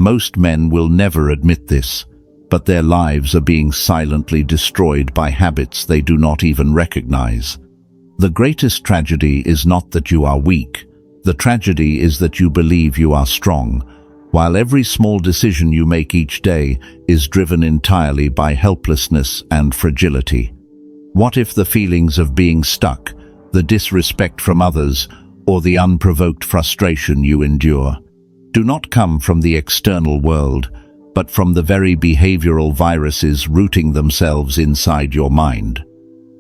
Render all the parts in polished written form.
Most men will never admit this, but their lives are being silently destroyed by habits they do not even recognize. The greatest tragedy is not that you are weak. The tragedy is that you believe you are strong, while every small decision you make each day is driven entirely by helplessness and fragility. What if the feelings of being stuck, the disrespect from others, or the unprovoked frustration you endure do not come from the external world, but from the very behavioral viruses rooting themselves inside your mind?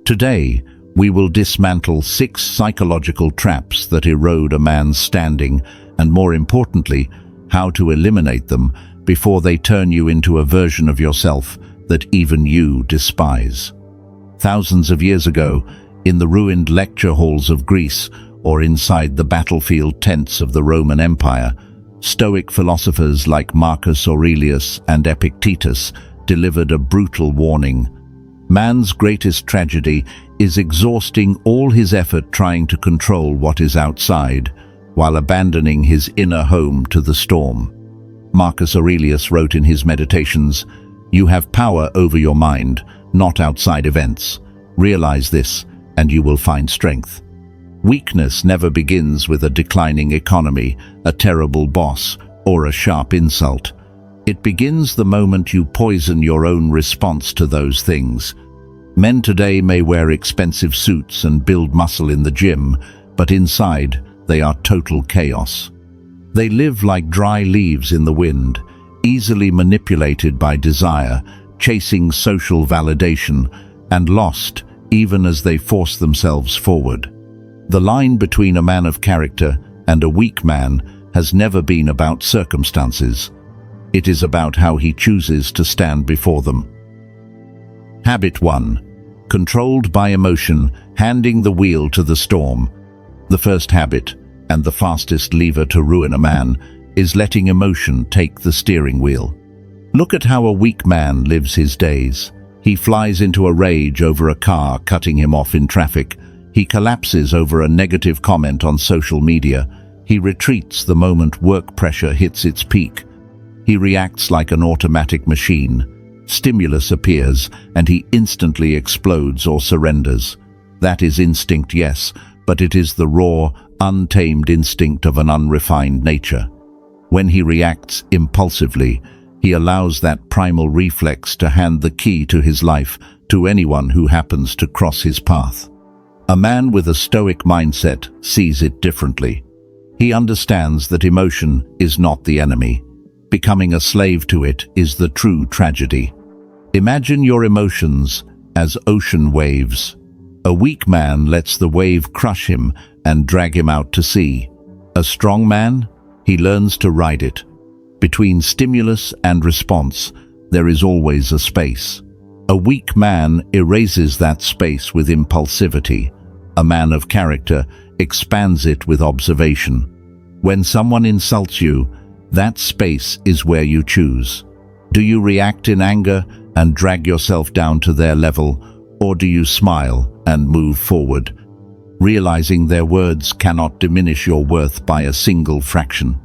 Today, we will dismantle 6 psychological traps that erode a man's standing, and more importantly, how to eliminate them before they turn you into a version of yourself that even you despise. Thousands of years ago, in the ruined lecture halls of Greece or inside the battlefield tents of the Roman Empire, Stoic philosophers like Marcus Aurelius and Epictetus delivered a brutal warning. Man's greatest tragedy is exhausting all his effort trying to control what is outside, while abandoning his inner home to the storm. Marcus Aurelius wrote in his Meditations, "You have power over your mind, not outside events. Realize this, and you will find strength." Weakness never begins with a declining economy, a terrible boss, or a sharp insult. It begins the moment you poison your own response to those things. Men today may wear expensive suits and build muscle in the gym, but inside, they are total chaos. They live like dry leaves in the wind, easily manipulated by desire, chasing social validation, and lost even as they force themselves forward. The line between a man of character and a weak man has never been about circumstances. It is about how he chooses to stand before them. Habit 1. Controlled by emotion, handing the wheel to the storm. The first habit, and the fastest lever to ruin a man, is letting emotion take the steering wheel. Look at how a weak man lives his days. He flies into a rage over a car cutting him off in traffic. He collapses over a negative comment on social media. He retreats the moment work pressure hits its peak. He reacts like an automatic machine. Stimulus appears, and he instantly explodes or surrenders. That is instinct, yes, but it is the raw, untamed instinct of an unrefined nature. When he reacts impulsively, he allows that primal reflex to hand the key to his life to anyone who happens to cross his path. A man with a Stoic mindset sees it differently. He understands that emotion is not the enemy. Becoming a slave to it is the true tragedy. Imagine your emotions as ocean waves. A weak man lets the wave crush him and drag him out to sea. A strong man, he learns to ride it. Between stimulus and response, there is always a space. A weak man erases that space with impulsivity. A man of character expands it with observation. When someone insults you, that space is where you choose. Do you react in anger and drag yourself down to their level, or do you smile and move forward, realizing their words cannot diminish your worth by a single fraction?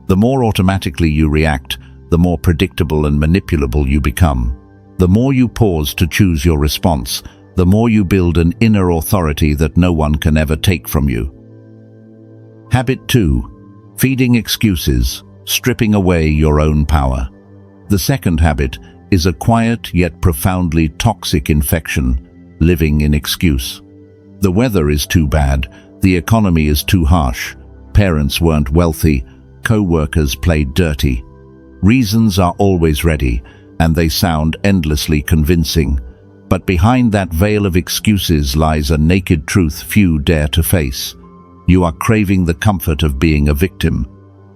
The more automatically you react, the more predictable and manipulable you become. The more you pause to choose your response, the more you build an inner authority that no one can ever take from you. Habit 2. Feeding excuses, stripping away your own power. The second habit is a quiet yet profoundly toxic infection, living in excuse. The weather is too bad, the economy is too harsh, parents weren't wealthy, co-workers played dirty. Reasons are always ready, and they sound endlessly convincing. But behind that veil of excuses lies a naked truth few dare to face. You are craving the comfort of being a victim.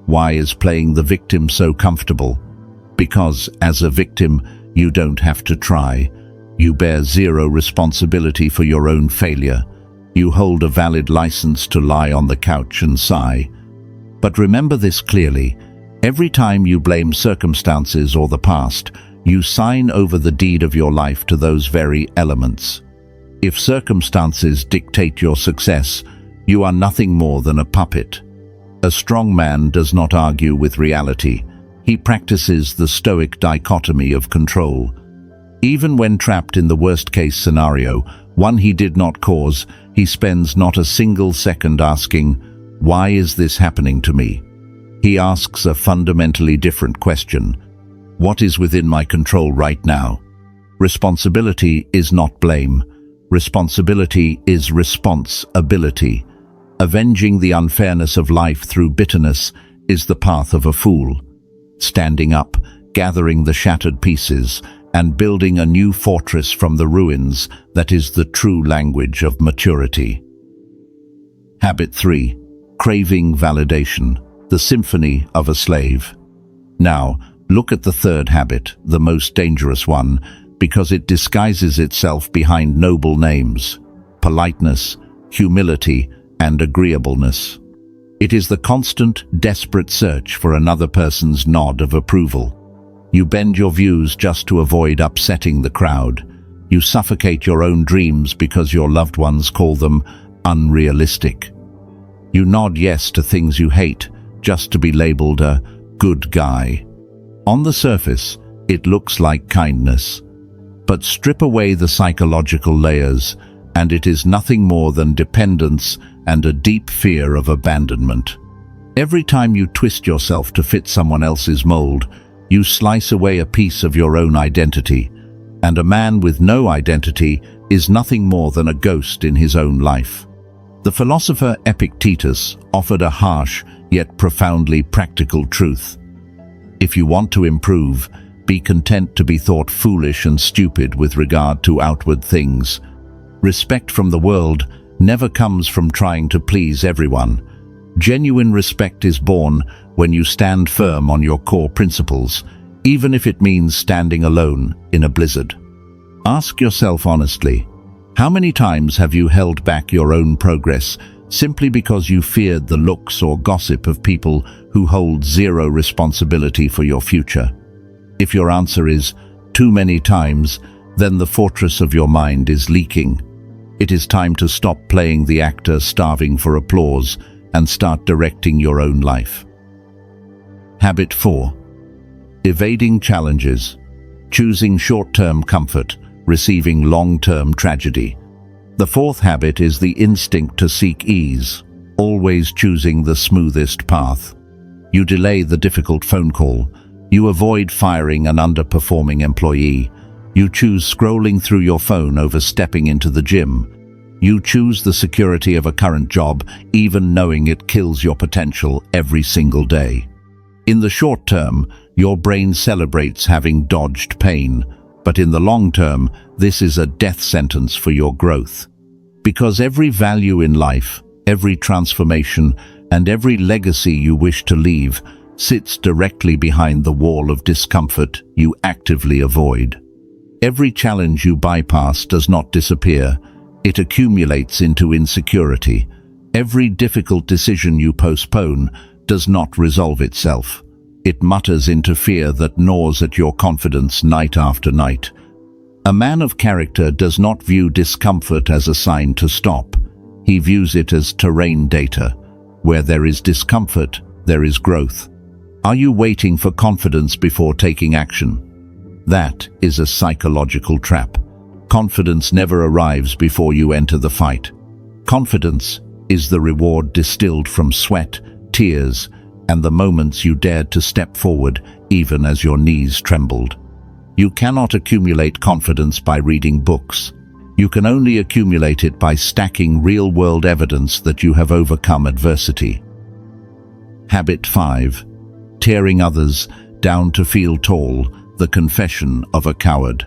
Why is playing the victim so comfortable? Because, as a victim, you don't have to try. You bear zero responsibility for your own failure. You hold a valid license to lie on the couch and sigh. But remember this clearly. Every time you blame circumstances or the past, you sign over the deed of your life to those very elements. If circumstances dictate your success, you are nothing more than a puppet. A strong man does not argue with reality. He practices the Stoic dichotomy of control. Even when trapped in the worst-case scenario, one he did not cause, he spends not a single second asking, "Why is this happening to me?" He asks a fundamentally different question. What is within my control right now? Responsibility is not blame. Responsibility is responsibility. Avenging the unfairness of life through bitterness is the path of a fool. Standing up, gathering the shattered pieces, and building a new fortress from the ruins, that is the true language of maturity. Habit 3. Craving validation, the symphony of a slave. Now, look at the third habit, the most dangerous one, because it disguises itself behind noble names: politeness, humility, and agreeableness. It is the constant, desperate search for another person's nod of approval. You bend your views just to avoid upsetting the crowd. You suffocate your own dreams because your loved ones call them unrealistic. You nod yes to things you hate just to be labeled a good guy. On the surface, it looks like kindness. But strip away the psychological layers, and it is nothing more than dependence and a deep fear of abandonment. Every time you twist yourself to fit someone else's mold, you slice away a piece of your own identity, and a man with no identity is nothing more than a ghost in his own life. The philosopher Epictetus offered a harsh yet profoundly practical truth. If you want to improve, be content to be thought foolish and stupid with regard to outward things. Respect from the world never comes from trying to please everyone. Genuine respect is born when you stand firm on your core principles, even if it means standing alone in a blizzard. Ask yourself honestly, how many times have you held back your own progress simply because you feared the looks or gossip of people who hold zero responsibility for your future? If your answer is too many times, then the fortress of your mind is leaking. It is time to stop playing the actor starving for applause and start directing your own life. Habit 4. Evading challenges, choosing short-term comfort, receiving long-term tragedy. The fourth habit is the instinct to seek ease, always choosing the smoothest path. You delay the difficult phone call. You avoid firing an underperforming employee. You choose scrolling through your phone over stepping into the gym. You choose the security of a current job, even knowing it kills your potential every single day. In the short term, your brain celebrates having dodged pain, but in the long term, this is a death sentence for your growth. Because every value in life, every transformation, and every legacy you wish to leave sits directly behind the wall of discomfort you actively avoid. Every challenge you bypass does not disappear. It accumulates into insecurity. Every difficult decision you postpone does not resolve itself. It mutters into fear that gnaws at your confidence night after night. A man of character does not view discomfort as a sign to stop. He views it as terrain data. Where there is discomfort, there is growth. Are you waiting for confidence before taking action? That is a psychological trap. Confidence never arrives before you enter the fight. Confidence is the reward distilled from sweat, tears, and the moments you dared to step forward even as your knees trembled. You cannot accumulate confidence by reading books. You can only accumulate it by stacking real-world evidence that you have overcome adversity. Habit 5. Tearing others down to feel tall, the confession of a coward.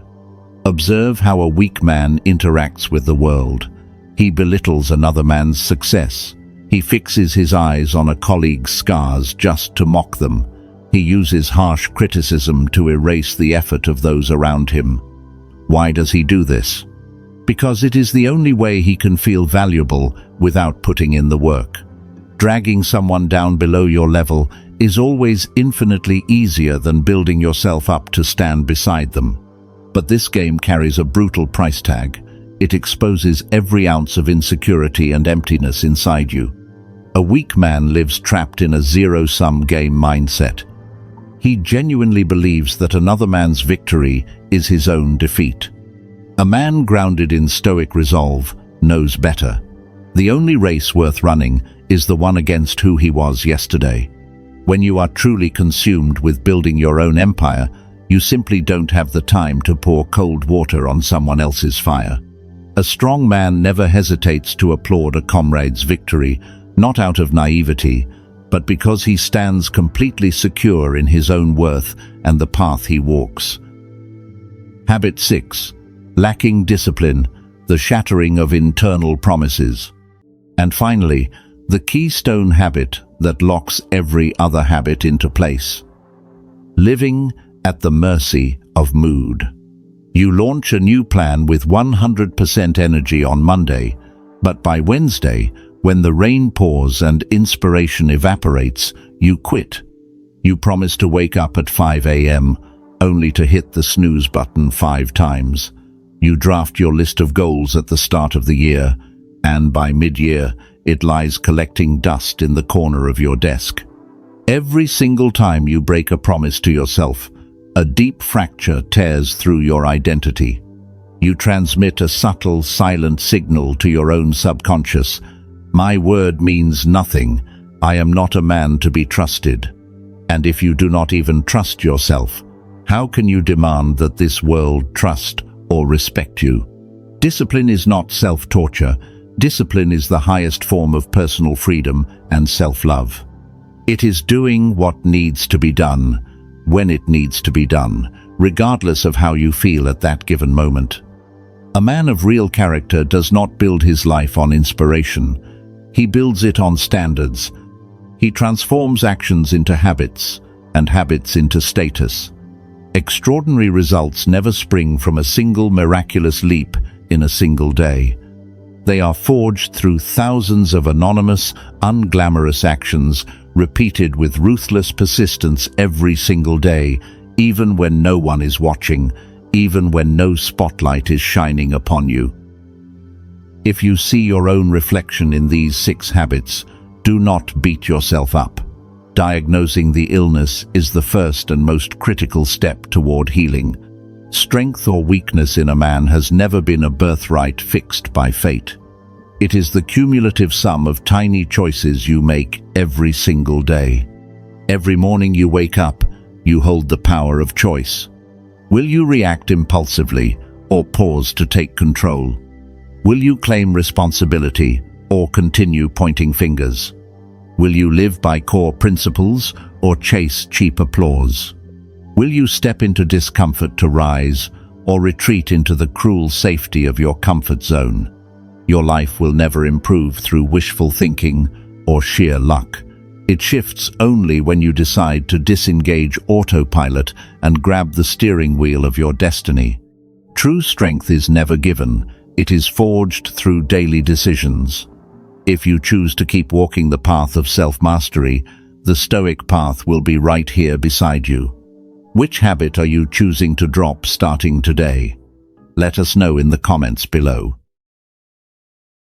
Observe how a weak man interacts with the world. He belittles another man's success. He fixes his eyes on a colleague's scars just to mock them. He uses harsh criticism to erase the effort of those around him. Why does he do this? Because it is the only way he can feel valuable without putting in the work. Dragging someone down below your level is always infinitely easier than building yourself up to stand beside them. But this game carries a brutal price tag. It exposes every ounce of insecurity and emptiness inside you. A weak man lives trapped in a zero-sum game mindset. He genuinely believes that another man's victory is his own defeat. A man grounded in Stoic resolve knows better. The only race worth running is the one against who he was yesterday. When you are truly consumed with building your own empire, you simply don't have the time to pour cold water on someone else's fire. A strong man never hesitates to applaud a comrade's victory, not out of naivety, but because he stands completely secure in his own worth and the path he walks. Habit 6. Lacking discipline, the shattering of internal promises. And finally, the keystone habit that locks every other habit into place. Living at the mercy of mood. You launch a new plan with 100% energy on Monday, but by Wednesday, when the rain pours and inspiration evaporates, you quit. You promise to wake up at 5 a.m., only to hit the snooze button 5 times. You draft your list of goals at the start of the year, and by mid-year, it lies collecting dust in the corner of your desk. Every single time you break a promise to yourself, a deep fracture tears through your identity. You transmit a subtle, silent signal to your own subconscious. My word means nothing. I am not a man to be trusted. And if you do not even trust yourself, how can you demand that this world trust or respect you? Discipline is not self-torture. Discipline is the highest form of personal freedom and self-love. It is doing what needs to be done, when it needs to be done, regardless of how you feel at that given moment. A man of real character does not build his life on inspiration. He builds it on standards. He transforms actions into habits, and habits into status. Extraordinary results never spring from a single miraculous leap in a single day. They are forged through thousands of anonymous, unglamorous actions repeated with ruthless persistence every single day, even when no one is watching, even when no spotlight is shining upon you. If you see your own reflection in these 6 habits, do not beat yourself up. Diagnosing the illness is the first and most critical step toward healing. Strength or weakness in a man has never been a birthright fixed by fate. It is the cumulative sum of tiny choices you make every single day. Every morning you wake up, you hold the power of choice. Will you react impulsively or pause to take control? Will you claim responsibility or continue pointing fingers? Will you live by core principles or chase cheap applause? Will you step into discomfort to rise or retreat into the cruel safety of your comfort zone? Your life will never improve through wishful thinking or sheer luck. It shifts only when you decide to disengage autopilot and grab the steering wheel of your destiny. True strength is never given. It is forged through daily decisions. If you choose to keep walking the path of self-mastery, the Stoic path will be right here beside you. Which habit are you choosing to drop starting today? Let us know in the comments below.